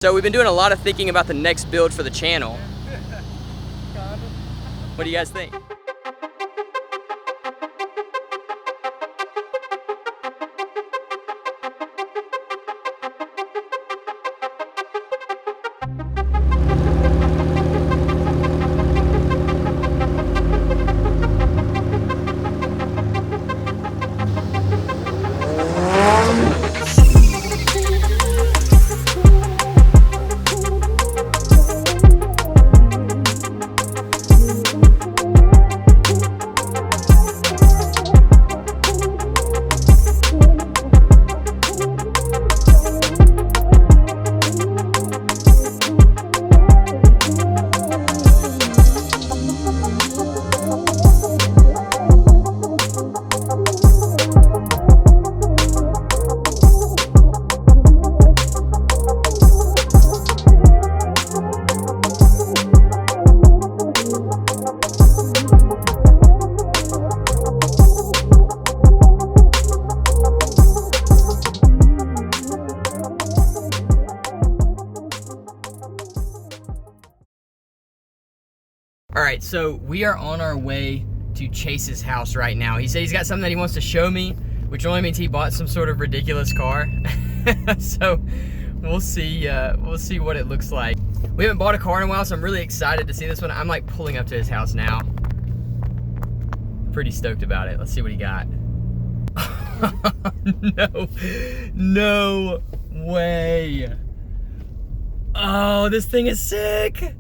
So we've been doing a lot of thinking about the next build for the channel. What do you guys think? All right, so we are on our way to Chase's house right now. He said he's got something that he wants to show me, which only means he bought some sort of ridiculous car. So we'll see what it looks like. We haven't bought a car in a while, so I'm really excited to see this one. I'm like pulling up to his house now. Pretty stoked about it. Let's see what he got. No way. Oh, this thing is sick.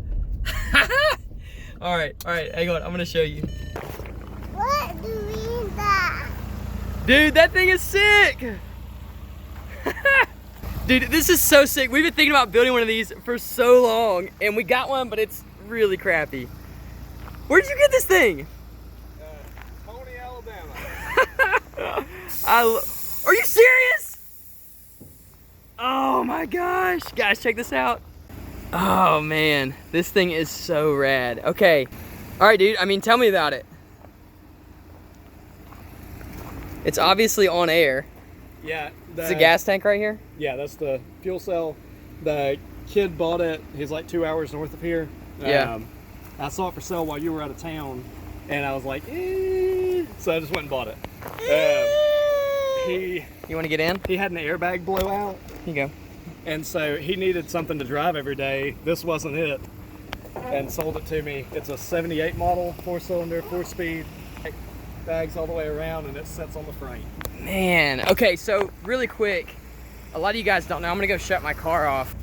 All right, hang on, I'm gonna show you. What do you mean that? Dude, that thing is sick. Dude, this is so sick. We've been thinking about building one of these for so long, and we got one, but it's really crappy. Where'd you get this thing? Tony, Alabama. Are you serious? Oh my gosh. Guys, check this out. Oh man, this thing is so rad. Okay, all right, dude, I mean, tell me about it. It's obviously on air. Yeah. It's a gas tank right here? Yeah, that's the fuel cell. The kid bought it. He's like 2 hours north of here. Yeah. I saw it for sale while you were out of town, and I was like, eh. So I just went and bought it. You want to get in? He had an airbag blowout. Here you go. And so he needed something to drive every day. This wasn't it. And sold it to me. It's a 78 model, 4-cylinder, 4-speed. Bags all the way around, and it sits on the frame. Man, okay, so really quick, a lot of you guys don't know, I'm gonna go shut my car off.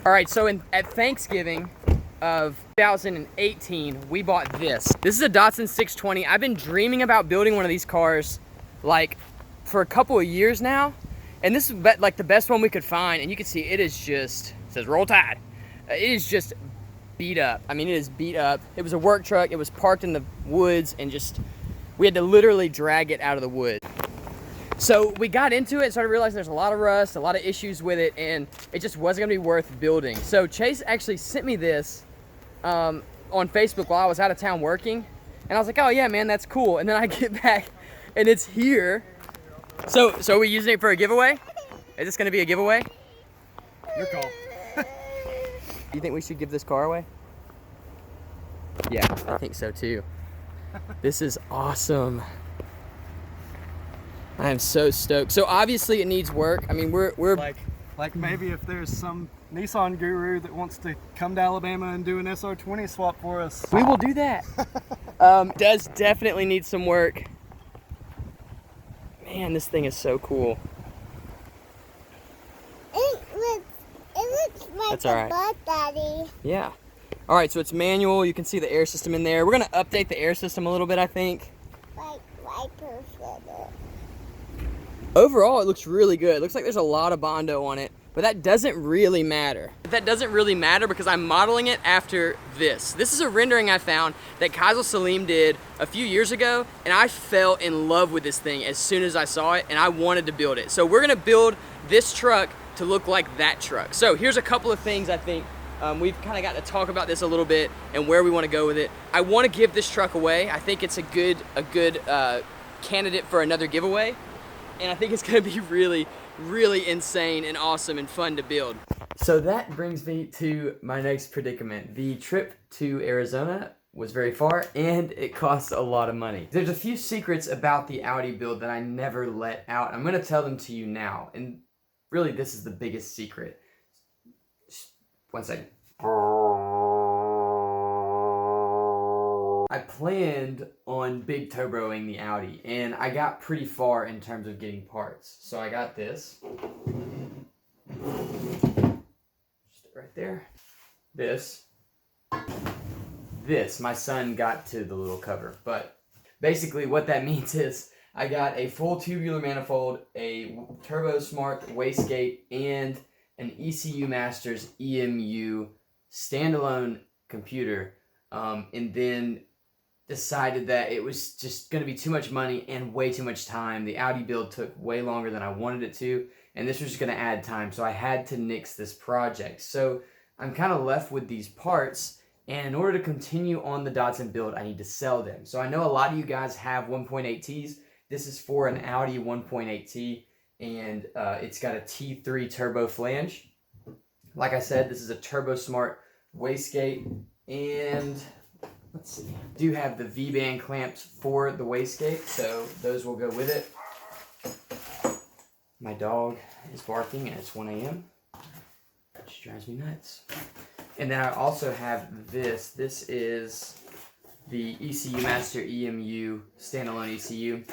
All right, so at Thanksgiving of 2018, we bought this. This is a Datsun 620. I've been dreaming about building one of these cars like for a couple of years now. And this is like the best one we could find, and you can see it is just, it says roll tide. It is just beat up. I mean, it is beat up. It was a work truck. It was parked in the woods, and just, we had to literally drag it out of the woods. So we got into it and started realizing there's a lot of rust, a lot of issues with it, and it just wasn't gonna be worth building. So Chase actually sent me this on Facebook while I was out of town working, and I was like, oh yeah, man, that's cool. And then I get back, and it's here. So are we using it for a giveaway? Is this gonna be a giveaway? Your call. Do you think we should give this car away? Yeah, I think so too. This is awesome. I am so stoked. So obviously it needs work. I mean, we're like maybe if there's some Nissan guru that wants to come to Alabama and do an SR20 swap for us. we will do that. Does definitely need some work. Man, this thing is so cool. It looks like That's all right. a butt, Daddy. Yeah. All right, so it's manual. You can see the air system in there. We're gonna update the air system a little bit, I think. Like wiper flutter. Overall, it looks really good. It looks like there's a lot of Bondo on it, but that doesn't really matter. That doesn't really matter because I'm modeling it after this. This is a rendering I found that Kaiser Salim did a few years ago, and I fell in love with this thing as soon as I saw it, and I wanted to build it. So we're gonna build this truck to look like that truck. So here's a couple of things I think. We've kind of got to talk about this a little bit and where we want to go with it. I want to give this truck away. I think it's a good candidate for another giveaway. And I think it's gonna be really, really insane and awesome and fun to build. So that brings me to my next predicament. The trip to Arizona was very far and it costs a lot of money. There's a few secrets about the Audi build that I never let out. I'm gonna tell them to you now. And really this is the biggest secret. Just 1 second. I planned on big turboing the Audi and I got pretty far in terms of getting parts. So I got this. Just right there. This, my son got to the little cover, but basically what that means is I got a full tubular manifold, a Turbo Smart wastegate, and an ECU Masters EMU standalone computer, and then decided that it was just going to be too much money and way too much time. The Audi build took way longer than I wanted it to, and this was going to add time, so I had to nix this project. So I'm kind of left with these parts, and in order to continue on the Datsun build, I need to sell them. So I know a lot of you guys have 1.8Ts. This is for an Audi 1.8T, and it's got a T3 turbo flange. Like I said, this is a Turbo Smart wastegate, and let's see. I do have the V-band clamps for the wastegate, so those will go with it. My dog is barking, and it's 1 a.m. Which drives me nuts. And then I also have this. This is the ECU Master EMU standalone ECU.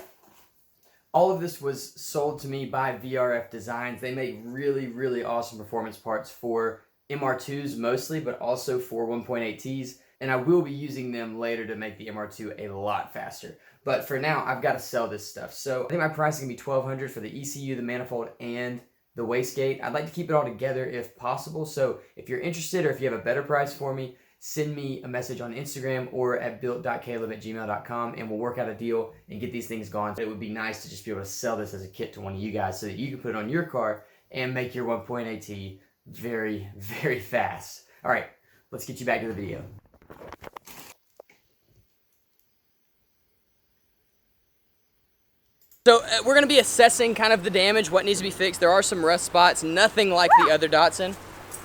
All of this was sold to me by VRF Designs. They make really, really awesome performance parts for MR2s mostly, but also for 1.8Ts. And I will be using them later to make the MR2 a lot faster. But for now, I've got to sell this stuff. So I think my price is going to be $1,200 for the ECU, the manifold, and the wastegate. I'd like to keep it all together if possible. So if you're interested or if you have a better price for me, send me a message on Instagram or at built.caleb@gmail.com and we'll work out a deal and get these things gone. It would be nice to just be able to sell this as a kit to one of you guys so that you can put it on your car and make your 1.8T very, very fast. All right, let's get you back to the video. So we're going to be assessing kind of the damage, what needs to be fixed. There are some rust spots, nothing like the other Datsun,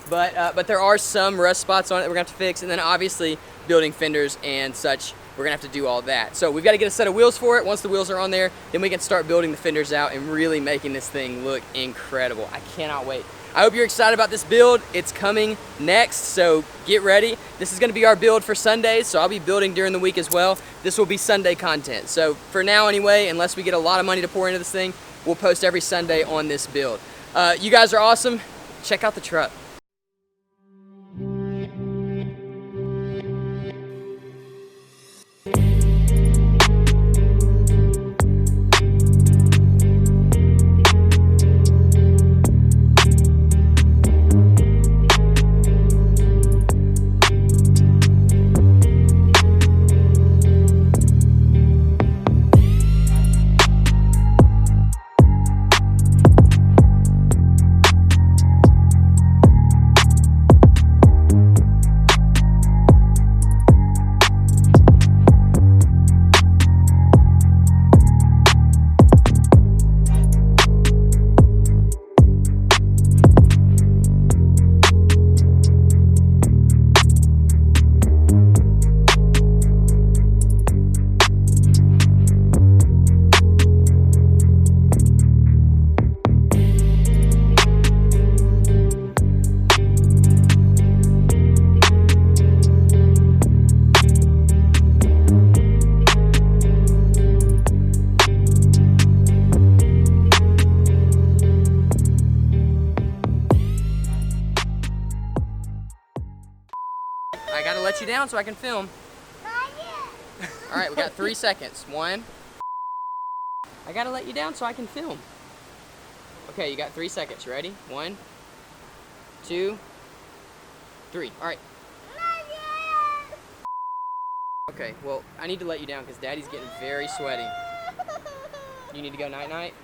but there are some rust spots on it that we're going to have to fix, and then obviously building fenders and such, we're going to have to do all that. So we've got to get a set of wheels for it. Once the wheels are on there, then we can start building the fenders out and really making this thing look incredible. I cannot wait. I hope you're excited about this build. It's coming next, so get ready. This is gonna be our build for Sundays, so I'll be building during the week as well. This will be Sunday content. So for now anyway, unless we get a lot of money to pour into this thing, we'll post every Sunday on this build. You guys are awesome. Check out the truck. I gotta let you down so I can film. All right, we got 3 seconds. 1. I gotta let you down so I can film. Okay, you got 3 seconds. You ready? 1, 2, 3. All right. Okay, well, I need to let you down because Daddy's getting very sweaty. You need to go night-night?